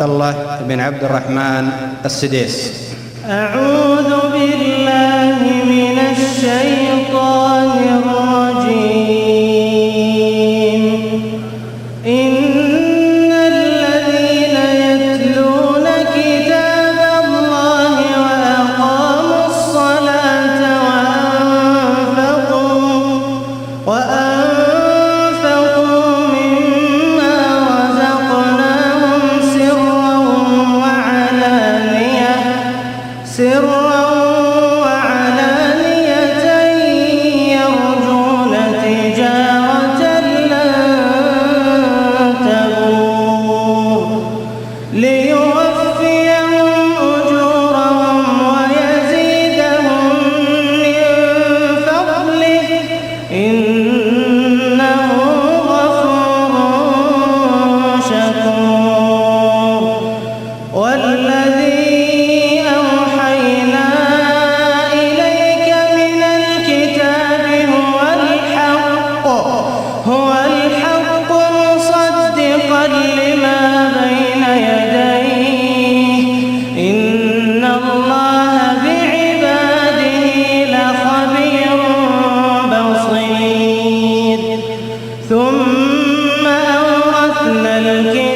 الله بن عبد الرحمن السديس. أعوذ بالله من الشيطان الرجيم. إن الذين يتلون كتاب الله وأقاموا الصلاة وأنفقوا مما رزقناهم سرا وعلانية يرجون تجارة لن تبور ليوفيهم أجورهم ويزيدهم من فضله إنه غفور شكور. والذي أوحينا إليك من الكتاب هو الحق مصدقا لما بين يديه إن الله بعباده لخبير بصير. ثم أورثنا الكتاب